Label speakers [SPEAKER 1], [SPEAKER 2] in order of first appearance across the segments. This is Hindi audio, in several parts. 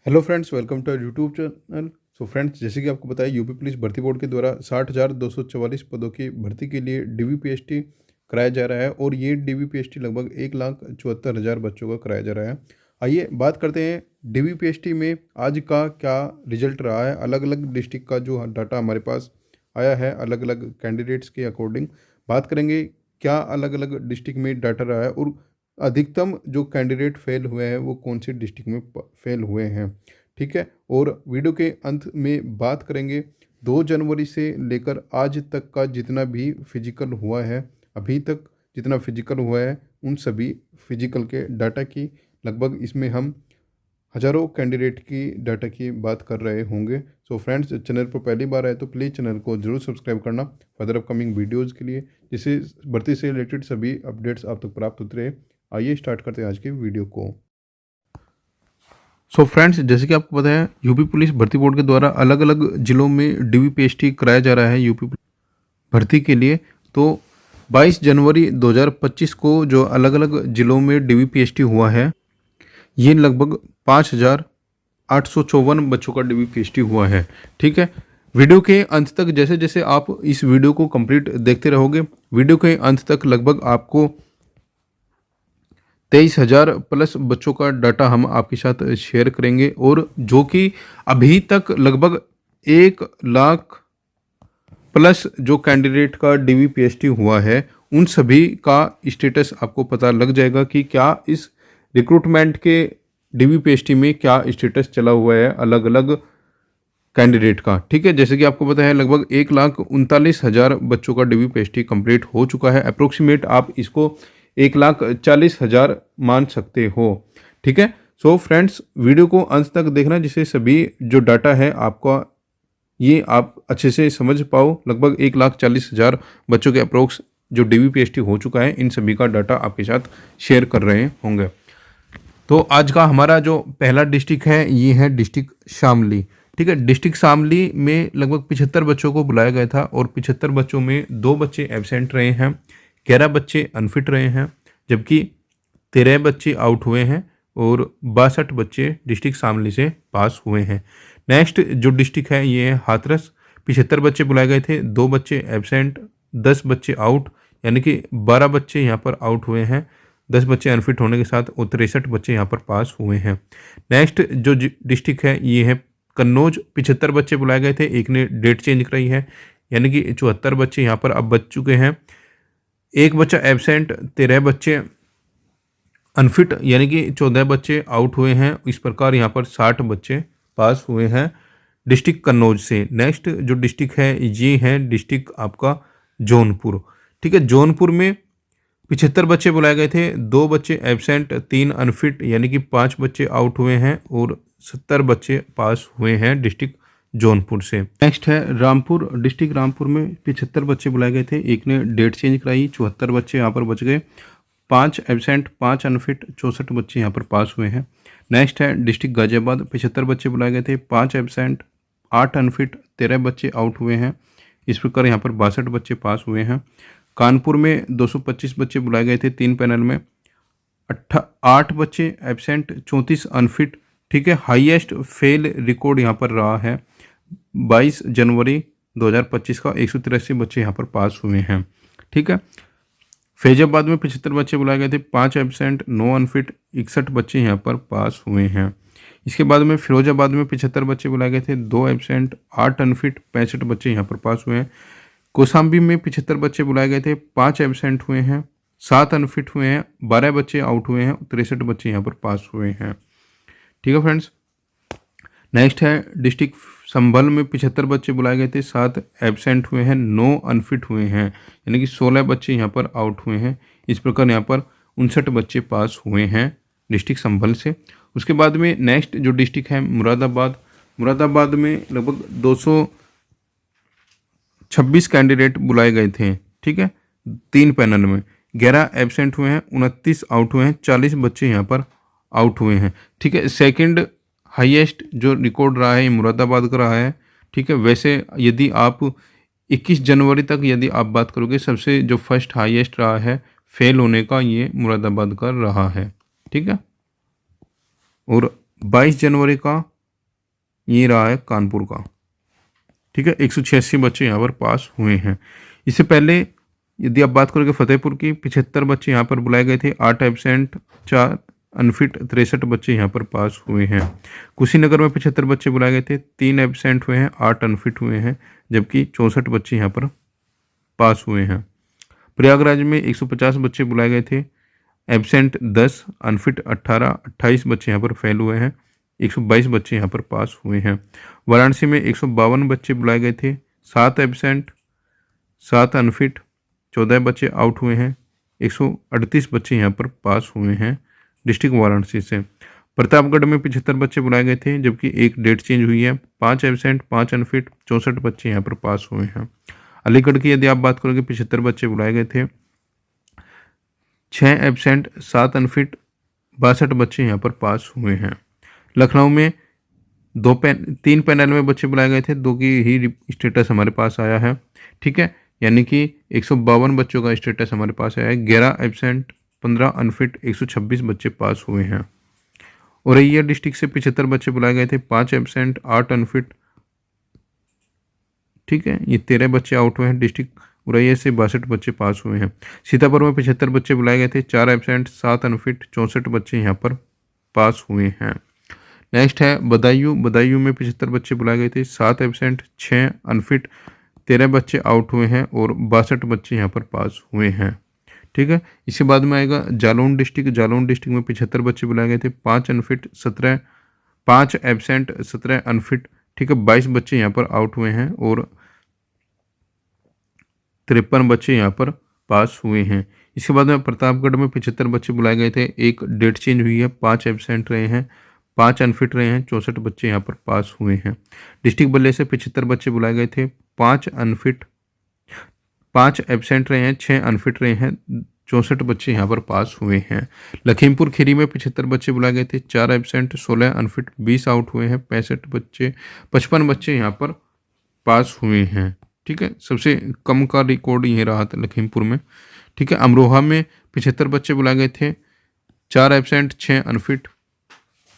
[SPEAKER 1] Hello friends, welcome to YouTube channel. So friends, जैसे कि आपको बताया, यूपी पुलिस भर्ती बोर्ड के द्वारा 60,244 पदों की भर्ती के लिए डीवीपीएसटी कराया जा रहा है और ये डीवीपीएसटी लगभग 1,74,000 बच्चों का कराया जा रहा है। आइए बात करते हैं डीवीपीएसटी में आज का क्या रिजल्ट रहा है। अलग अलग डिस्ट्रिक्ट का जो डाटा हमारे पास आया है, अलग अलग कैंडिडेट्स के अकॉर्डिंग बात करेंगे क्या अलग अलग डिस्ट्रिक्ट में डाटा रहा है और अधिकतम जो कैंडिडेट फेल हुए हैं वो कौन सी डिस्ट्रिक्ट में फेल हुए हैं। ठीक है, और वीडियो के अंत में बात करेंगे 2 जनवरी से लेकर आज तक का जितना भी फिजिकल हुआ है, अभी तक जितना फिजिकल हुआ है उन सभी फिजिकल के डाटा की, लगभग इसमें हम हज़ारों कैंडिडेट की डाटा की बात कर रहे होंगे। सो फ्रेंड्स, चैनल पर पहली बार आए तो प्लीज़ चैनल को जरूर सब्सक्राइब करना फर्दर अपकमिंग वीडियोज़ के लिए, जिससे भर्ती से रिलेटेड सभी अपडेट्स आप तक प्राप्त होते रहे। आइए स्टार्ट करते हैं आज के वीडियो को। सो फ्रेंड्स, जैसे कि आपको पता है, यूपी पुलिस भर्ती बोर्ड के द्वारा अलग अलग जिलों में डीवीपीएसटी कराया जा रहा है यूपी भर्ती के लिए। तो 22 जनवरी 2025 को जो अलग अलग जिलों में डीवीपीएसटी हुआ है, ये लगभग 5,854 बच्चों का डीवीपीएसटी हुआ है। ठीक है, वीडियो के अंत तक जैसे जैसे आप इस वीडियो को कंप्लीट देखते रहोगे, वीडियो के अंत तक लगभग आपको 23,000 प्लस बच्चों का डाटा हम आपके साथ शेयर करेंगे, और जो कि अभी तक लगभग 1 लाख प्लस जो कैंडिडेट का डीवीपीएसटी हुआ है उन सभी का स्टेटस आपको पता लग जाएगा कि क्या इस रिक्रूटमेंट के डीवीपीएसटी में क्या स्टेटस चला हुआ है अलग अलग कैंडिडेट का। ठीक है, जैसे कि आपको पता है लगभग 1,39,000 बच्चों का डीवीपीएसटी कंप्लीट हो चुका है। अप्रोक्सीमेट आप इसको 1,40,000 मान सकते हो। ठीक है, सो फ्रेंड्स, वीडियो को अंत तक देखना जिससे सभी जो डाटा है आपका ये आप अच्छे से समझ पाओ। लगभग 1,40,000 बच्चों के अप्रोक्स जो डीवीपीएसटी हो चुका है, इन सभी का डाटा आपके साथ शेयर कर रहे होंगे। तो आज का हमारा जो पहला डिस्ट्रिक्ट है ये है डिस्ट्रिक्ट शामली। ठीक है, डिस्ट्रिक्ट शामली में लगभग 75 बच्चों को बुलाया गया था और 75 बच्चों में 2 बच्चे एब्सेंट रहे हैं, 11 बच्चे अनफिट रहे हैं, जबकि 13 बच्चे आउट हुए हैं और 62 बच्चे डिस्ट्रिक्ट शामली से पास हुए हैं। नेक्स्ट जो डिस्ट्रिक्ट है ये है हाथरस। 75 बच्चे बुलाए गए थे, 2 बच्चे एब्सेंट, 10 बच्चे आउट, यानी कि 12 बच्चे यहाँ पर आउट हुए हैं, 10 बच्चे अनफिट होने के साथ, और 63 बच्चे यहाँ पर पास हुए हैं। नेक्स्ट जो डिस्ट्रिक्ट है ये है कन्नौज। 75 बच्चे बुलाए गए थे, एक ने डेट चेंज कराई है, यानी कि 74 बच्चे यहाँ पर अब बच चुके हैं, 1 बच्चा एब्सेंट, 13 बच्चे अनफिट, यानी कि 14 बच्चे आउट हुए हैं। इस प्रकार यहाँ पर 60 बच्चे पास हुए हैं डिस्ट्रिक्ट कन्नौज से। नेक्स्ट जो डिस्ट्रिक्ट है ये है डिस्ट्रिक्ट आपका जौनपुर। ठीक है, जौनपुर में 75 बच्चे बुलाए गए थे, 2 बच्चे एब्सेंट, 3 अनफिट, यानी कि 5 बच्चे आउट हुए हैं और 70 बच्चे पास हुए हैं डिस्ट्रिक्ट जौनपुर से। नेक्स्ट है रामपुर। डिस्ट्रिक्ट रामपुर में 75 बच्चे बुलाए गए थे, एक ने डेट चेंज कराई, 74 बच्चे यहाँ पर बच गए, 5 एब्सेंट, 5 अनफिट, 64 बच्चे यहाँ पर पास हुए हैं। नेक्स्ट है डिस्ट्रिक्ट गाजियाबाद। 75 बच्चे बुलाए गए थे, 5 एब्सेंट, 8 अनफिट, 13 बच्चे आउट हुए हैं। इस प्रकार यहाँ पर 62 बच्चे पास हुए हैं। कानपुर में 225 बच्चे बुलाए गए थे 3 पैनल में, 8 बच्चे एब्सेंट, 34 अनफिट। ठीक है, हाईएस्ट फेल रिकॉर्ड यहाँ पर रहा है 22 जनवरी 2025 का, 183 बच्चे यहाँ पर पास हुए हैं। ठीक है, फैजाबाद में 75 बच्चे बुलाए गए थे, 5 एब्सेंट, 9 अनफिट, 61 बच्चे यहाँ पर पास हुए हैं। इसके बाद में फिरोजाबाद में 75 बच्चे बुलाए गए थे, 2 एब्सेंट, 8 अनफिट, 65 बच्चे यहाँ पर पास हुए हैं। कौशाम्बी में 75 बच्चे बुलाए गए थे, 5 एब्सेंट हुए हैं, 7 अनफिट हुए हैं, 12 बच्चे आउट हुए हैं, 63 बच्चे यहाँ पर पास हुए हैं। ठीक है फ्रेंड्स, नेक्स्ट है डिस्ट्रिक्ट संभल में 75 बच्चे बुलाए गए थे, 7 एब्सेंट हुए हैं, 9 अनफिट हुए हैं, यानी कि 16 बच्चे यहाँ पर आउट हुए हैं। इस प्रकार यहाँ पर 59 बच्चे पास हुए हैं डिस्ट्रिक्ट संभल से। उसके बाद में नेक्स्ट जो डिस्ट्रिक्ट है मुरादाबाद। मुरादाबाद में लगभग 226 कैंडिडेट बुलाए गए थे। ठीक है, 3 पैनल में 11 एब्सेंट हुए हैं, 29 आउट हुए हैं, 40 बच्चे यहाँ पर आउट हुए हैं। ठीक है, सेकंड हाईएस्ट जो रिकॉर्ड रहा है ये मुरादाबाद का रहा है। ठीक है, वैसे यदि आप 21 जनवरी तक यदि आप बात करोगे, सबसे जो फर्स्ट हाईएस्ट रहा है फेल होने का ये मुरादाबाद का रहा है। ठीक है, और 22 जनवरी का ये रहा है कानपुर का, ठीक है, 186 बच्चे यहाँ पर पास हुए हैं। इससे पहले यदि आप बात करोगे फतेहपुर की, 75 बच्चे यहाँ पर बुलाए गए थे, 8 एब्सेंट, 4 अनफिट, 63 बच्चे यहाँ पर पास हुए हैं। कुशीनगर में 75 बच्चे बुलाए गए थे, 3 एब्सेंट हुए हैं, 8 अनफिट हुए हैं, जबकि 64 बच्चे यहाँ पर पास हुए हैं। प्रयागराज में 150 बच्चे बुलाए गए थे, एब्सेंट 10, अनफिट 18, 28 बच्चे यहाँ पर फेल हुए हैं, 122 बच्चे यहाँ पर पास हुए हैं। वाराणसी में 152 बच्चे बुलाए गए थे, 7 एब्सेंट, 7 अनफिट, 14 बच्चे आउट हुए हैं, 138 बच्चे यहाँ पर पास हुए हैं डिस्ट्रिक्ट वाराणसी से। प्रतापगढ़ में 75 बच्चे बुलाए गए थे, जबकि एक डेट चेंज हुई है, 5 एब्सेंट, 5 अनफिट, 64 बच्चे यहाँ पर पास हुए हैं। अलीगढ़ की यदि आप बात करोगे, 75 बच्चे बुलाए गए थे, 6 एब्सेंट, 7 अनफिट, 62 बच्चे यहाँ पर पास हुए हैं। लखनऊ में 3 पैनल में बच्चे बुलाए गए थे, 2 की ही स्टेटस हमारे पास आया है, ठीक है, यानी कि 152 बच्चों का स्टेटस हमारे पास आया है, 11 एब्सेंट, 15 अनफिट, 126 बच्चे पास हुए हैं। औरैया डिस्ट्रिक्ट से 75 बच्चे बुलाए गए थे, 5 एब्सेंट, 8 अनफिट, ठीक है, ये 13 बच्चे आउट हुए हैं। डिस्ट्रिक्ट औरैया से 62 बच्चे पास हुए हैं। सीतापुर में 75 बच्चे बुलाए गए थे, 4 एब्सेंट, 7 अनफिट, 64 बच्चे यहाँ पर पास हुए हैं। नेक्स्ट है बदायूं। बदायूं में 75 बच्चे बुलाए गए थे, 7 एब्सेंट, 6 अनफिट, 13 बच्चे आउट हुए हैं और 62 बच्चे यहाँ पर पास हुए हैं, ठीक है। इसके बाद में आएगा जालौन डिस्ट्रिक्ट। जालौन डिस्ट्रिक्ट में 75 बच्चे बुलाए गए थे, 5 अनफिट, 5 एब्सेंट, 17 अनफिट, ठीक है, 22 बच्चे यहाँ पर आउट हुए हैं और 53 बच्चे यहाँ पर पास हुए हैं। इसके बाद में प्रतापगढ़ में 75 बच्चे बुलाए गए थे, एक डेट चेंज हुई है, 5 एब्सेंट रहे हैं, 5 अनफिट रहे हैं, 64 बच्चे यहाँ पर पास हुए हैं। डिस्ट्रिक्ट बल्ले से 75 बच्चे बुलाए गए थे, 5 अनफिट, 5 एब्सेंट रहे हैं, 6 अनफिट रहे हैं, 64 बच्चे यहाँ पर पास हुए हैं। लखीमपुर खीरी में 75 बच्चे बुलाए गए थे, 4 एब्सेंट, 16 अनफिट, 20 आउट हुए हैं, 55 बच्चे यहाँ पर पास हुए हैं, ठीक है। सबसे कम का रिकॉर्ड ये रहा था लखीमपुर में, ठीक है। अमरोहा में 75 बच्चे बुलाए गए थे, 4 एब्सेंट, 6 अनफिट,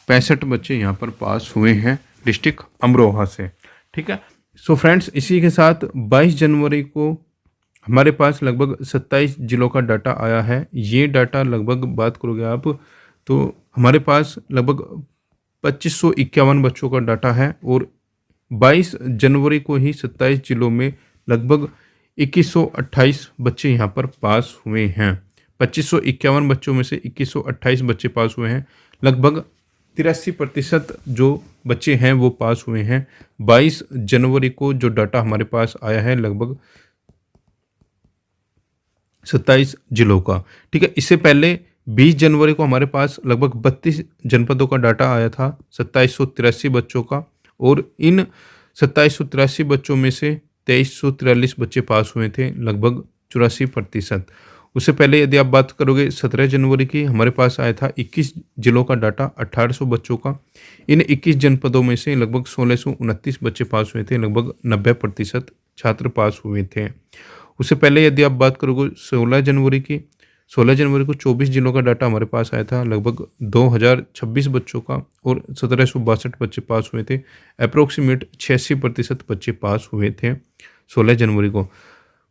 [SPEAKER 1] 65 बच्चे यहाँ पर पास हुए हैं डिस्ट्रिक्ट अमरोहा से, ठीक है। सो फ्रेंड्स, इसी के साथ 22 जनवरी को हमारे पास लगभग 27 जिलों का डाटा आया है। ये डाटा लगभग बात करोगे आप तो हमारे पास लगभग 2551 बच्चों का डाटा है और 22 जनवरी को ही 27 जिलों में लगभग 2128 बच्चे यहाँ पर पास हुए हैं। 2551 बच्चों में से 2128 बच्चे पास हुए हैं। लगभग 83% जो बच्चे हैं वो पास हुए हैं। 22 जनवरी को जो डाटा हमारे पास आया है लगभग 27 जिलों का, ठीक है। इससे पहले 20 जनवरी को हमारे पास लगभग 32 जनपदों का डाटा आया था, 2783 बच्चों का, और इन 2783 बच्चों में से 2343 बच्चे पास हुए थे, लगभग 84%। उससे पहले यदि आप बात करोगे 17 जनवरी की, हमारे पास आया था 21 जिलों का डाटा, 1800 बच्चों का। इन 21 जनपदों में से लगभग 1629 बच्चे पास हुए थे, लगभग 90% छात्र पास हुए थे। उससे पहले यदि आप बात करोगे 16 जनवरी की, 16 जनवरी को 24 जिलों का डाटा हमारे पास आया था, लगभग 2026 बच्चों का, और 1762 बच्चे पास हुए थे। अप्रोक्सीमेट 86% बच्चे पास हुए थे 16 जनवरी को।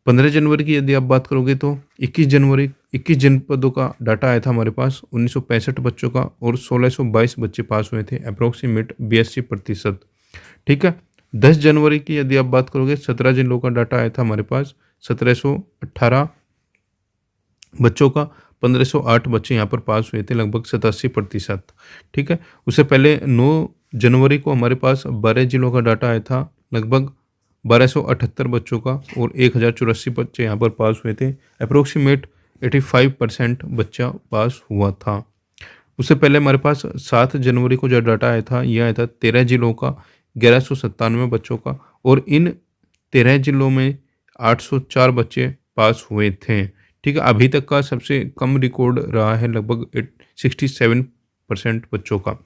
[SPEAKER 1] 15 जनवरी की यदि आप बात करोगे तो 21 जनपदों का डाटा आया था हमारे पास, 1965 बच्चों का, और 1622 बच्चे पास हुए थे, अप्रोक्सीमेट 82%, ठीक है। 10 जनवरी की यदि आप बात करोगे 17 जिलों का डाटा आया था हमारे पास, 1718 बच्चों का, 1508 बच्चे यहाँ पर पास हुए थे, लगभग 87%, ठीक है। उससे पहले 9 जनवरी को हमारे पास 12 जिलों का डाटा आया था, लगभग 1278 बच्चों का, और 1084 बच्चे यहाँ पर पास हुए थे, अप्रोक्सीमेट 85% बच्चा पास हुआ था। उससे पहले हमारे पास 7 जनवरी को जो डाटा आया था, यह आया था 13 जिलों का, 1197 बच्चों का, और इन 13 जिलों में 804 बच्चे पास हुए थे, ठीक है। अभी तक का सबसे कम रिकॉर्ड रहा है लगभग 67% बच्चों का।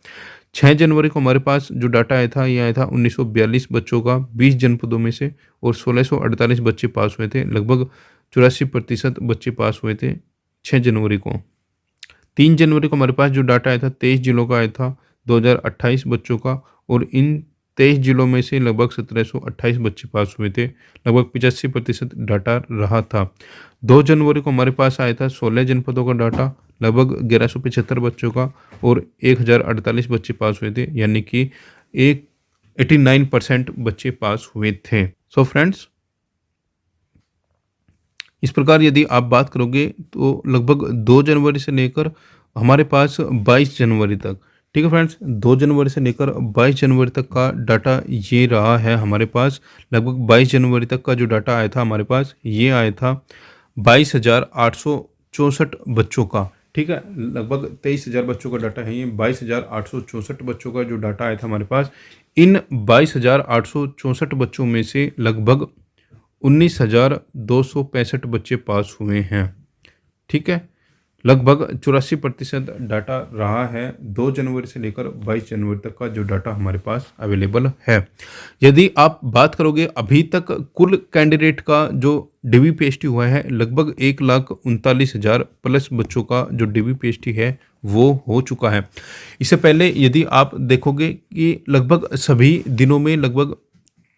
[SPEAKER 1] 6 जनवरी को हमारे पास जो डाटा आया था, यह आया था 1942 बच्चों का, 20 जनपदों में से, और 1648 बच्चे पास हुए थे, लगभग 84% बच्चे पास हुए थे 6 जनवरी को। 3 जनवरी को हमारे पास जो डाटा आया था 23 जिलों का आया था, 2028 बच्चों का, और इन 23 जिलों में से लगभग 1728 बच्चे पास हुए थे। लगभग 85% डाटा रहा था। 2 जनवरी को हमारे पास आया था 16 जनपदों का डाटा, लगभग 1175 बच्चों का, और 1048 बच्चे पास हुए थे, यानी कि 89% बच्चे पास हुए थे। सो फ्रेंड्स, इस प्रकार यदि आप बात करोगे तो लगभग 2 जनवरी से लेकर हमारे पास 22 जनवरी तक, ठीक है फ्रेंड्स, 2 जनवरी से लेकर 22 जनवरी तक का डाटा ये रहा है हमारे पास। लगभग 22 जनवरी तक का जो डाटा आया था हमारे पास, ये आया था 22,864 बच्चों का, ठीक है। लगभग 23,000 बच्चों का डाटा है ये। 22,864 बच्चों का जो डाटा आया था हमारे पास, इन 22,864 बच्चों में से लगभग 19,265 बच्चे पास हुए हैं, ठीक है। लगभग 84% डाटा रहा है 2 जनवरी से लेकर 22 जनवरी तक का जो डाटा हमारे पास अवेलेबल है। यदि आप बात करोगे अभी तक कुल कैंडिडेट का जो DBPST हुआ है, लगभग 1,39,000 प्लस बच्चों का जो DBPST है वो हो चुका है। इससे पहले यदि आप देखोगे कि लगभग सभी दिनों में लगभग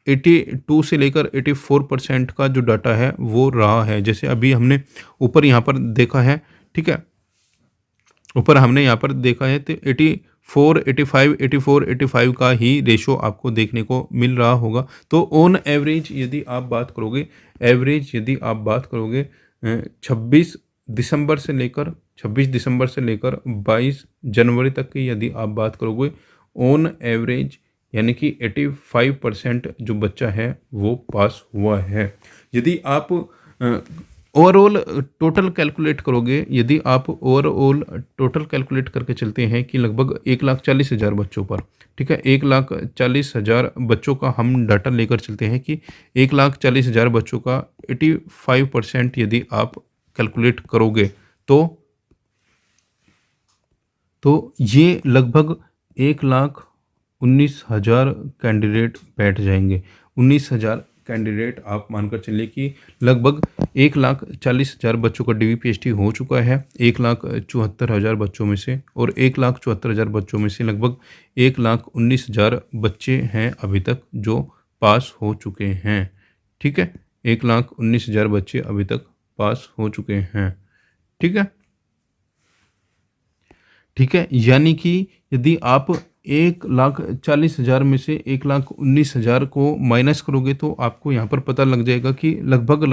[SPEAKER 1] 82 से लेकर 84% का जो डाटा है वो रहा है। जैसे अभी हमने ऊपर यहाँ पर देखा है, ठीक है, ऊपर हमने यहाँ पर देखा है तो 84, 85, 84, 85 का ही रेशो आपको देखने को मिल रहा होगा। तो ऑन एवरेज यदि आप बात करोगे, एवरेज यदि आप बात करोगे 26 दिसंबर से लेकर 22 जनवरी तक की यदि आप बात करोगे, ऑन एवरेज यानी कि 85% जो बच्चा है वो पास हुआ है। यदि आप ओवरऑल टोटल कैलकुलेट करोगे, यदि आप ओवरऑल टोटल कैलकुलेट करके चलते हैं कि लगभग 1,40,000 बच्चों पर, ठीक है, 1,40,000 बच्चों का हम डाटा लेकर चलते हैं कि 1,40,000 बच्चों का 85% यदि आप कैलकुलेट करोगे तो ये लगभग 1,19,000 कैंडिडेट बैठ जाएंगे। 19,000 कैंडिडेट आप मानकर चलिए कि लगभग 1,40,000 बच्चों का DBPST हो चुका है 1,74,000 बच्चों में से, और 1,74,000 बच्चों में से लगभग 1,19,000 बच्चे हैं अभी तक जो पास हो चुके हैं, ठीक है। 1,19,000 बच्चे अभी तक पास हो चुके हैं, ठीक है, ठीक है। यानी कि यदि आप 1,40,000 में से 1,19,000 को माइनस करोगे तो आपको यहाँ पर पता लग जाएगा कि लगभग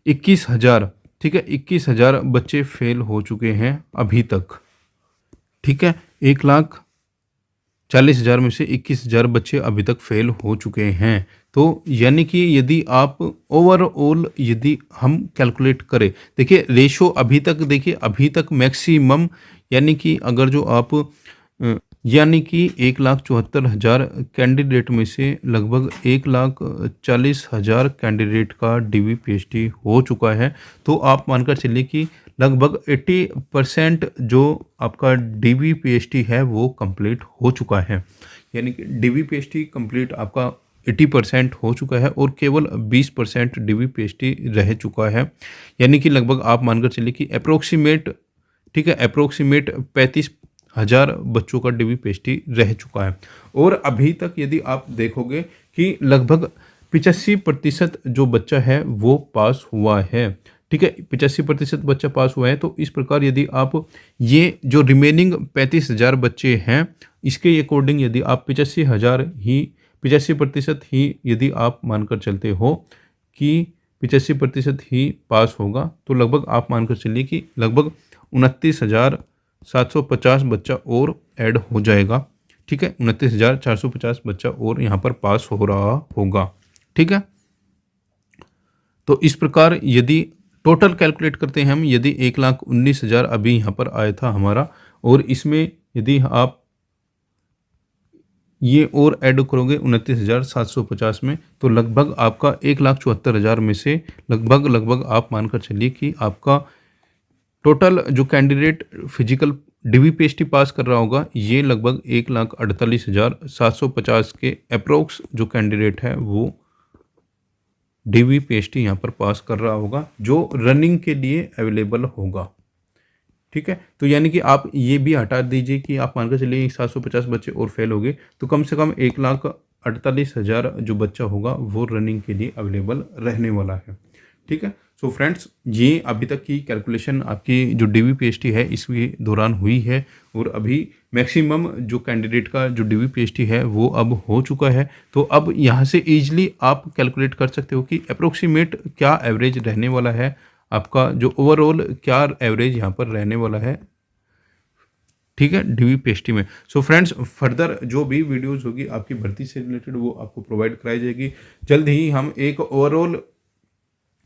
[SPEAKER 1] 21,000, ठीक है, 21,000 बच्चे फेल हो चुके हैं अभी तक, ठीक है। 1,40,000 में से 21,000 बच्चे अभी तक फेल हो चुके हैं। तो यानी कि यदि आप ओवरऑल यदि हम कैलकुलेट करें, देखिए रेशो अभी तक मैक्सिमम, यानी कि अगर जो आप यानी कि 1,74,000 कैंडिडेट में से लगभग 1,40,000 कैंडिडेट का DBPST हो चुका है। तो आप मानकर चलिए कि लगभग 80% जो आपका DBPST है वो कंप्लीट हो चुका है, यानी कि DBPST कंप्लीट आपका 80% हो चुका है और केवल 20% DBPST रह चुका है, यानी कि लगभग आप मानकर चलिए कि अप्रोक्सीमेट, ठीक है, अप्रोक्सीमेट 35,000 बच्चों का DBPST रह चुका है। और अभी तक यदि आप देखोगे कि लगभग 85% जो बच्चा है वो पास हुआ है, ठीक है, 85% बच्चा पास हुआ है। तो इस प्रकार यदि आप ये जो रिमेनिंग 35,000 बच्चे हैं इसके अकॉर्डिंग यदि आप 85% ही यदि आप मानकर चलते हो कि 85% ही पास होगा, तो लगभग आप मानकर चलिए कि लगभग 29,750 बच्चा और ऐड हो जाएगा, ठीक है, 29,450 बच्चा और यहाँ पर पास हो रहा होगा, ठीक है। तो इस प्रकार यदि टोटल कैलकुलेट करते हैं हम, यदि 1,19,000 अभी यहाँ पर आया था हमारा, और इसमें यदि आप ये और ऐड करोगे 29,750 में, तो लगभग आपका 1,74,000 में से लगभग आप मानकर चलिए कि आपका टोटल जो कैंडिडेट फिजिकल DBPST पास कर रहा होगा ये लगभग 1,48,750 के अप्रोक्स जो कैंडिडेट है वो DBPST यहाँ पर पास कर रहा होगा जो रनिंग के लिए अवेलेबल होगा, ठीक है। तो यानी कि आप ये भी हटा दीजिए कि आप मानकर चलिए 750 बच्चे और फेल हो गए, तो कम से कम 1,48,000 जो बच्चा होगा वो रनिंग के लिए अवेलेबल रहने वाला है। ठीक है। सो फ्रेंड्स, ये अभी तक की कैलकुलेशन आपकी जो DVPST है इसके दौरान हुई है, और अभी मैक्सिमम जो कैंडिडेट का जो DVPST है वो अब हो चुका है। तो अब यहाँ से ईजिली आप कैलकुलेट कर सकते हो कि अप्रोक्सीमेट क्या एवरेज रहने वाला है, आपका जो ओवरऑल क्या एवरेज यहाँ पर रहने वाला है। ठीक है, DVPST में। सो फ्रेंड्स, फर्दर जो भी वीडियोस होगी आपकी भर्ती से रिलेटेड वो आपको प्रोवाइड कराई जाएगी। जल्द ही हम एक ओवरऑल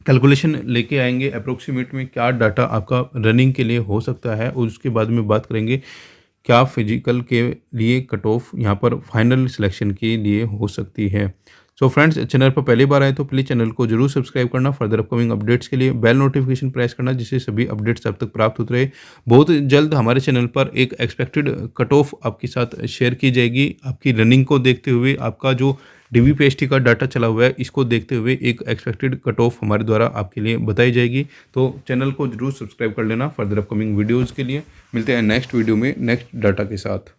[SPEAKER 1] कैलकुलेशन लेके आएंगे, अप्रोक्सीमेट में क्या डाटा आपका रनिंग के लिए हो सकता है, और उसके बाद में बात करेंगे क्या फिजिकल के लिए कट ऑफ यहाँ पर फाइनल सिलेक्शन के लिए हो सकती है। सो फ्रेंड्स, चैनल पर पहली बार आए तो प्लीज़ चैनल को जरूर सब्सक्राइब करना, फर्दर अपकमिंग अपडेट्स के लिए बेल नोटिफिकेशन प्रेस करना, जिससे सभी अपडेट्स आप तक प्राप्त होते रहे। बहुत जल्द हमारे चैनल पर एक एक्सपेक्टेड कट ऑफ आपके साथ शेयर की जाएगी, आपकी रनिंग को देखते हुए, आपका जो DVPST का डाटा चला हुआ है इसको देखते हुए एक एक्सपेक्टेड कट ऑफ हमारे द्वारा आपके लिए बताई जाएगी। तो चैनल को जरूर सब्सक्राइब कर लेना फर्दर अपकमिंग वीडियोज़ के लिए। मिलते हैं नेक्स्ट वीडियो में नेक्स्ट डाटा के साथ।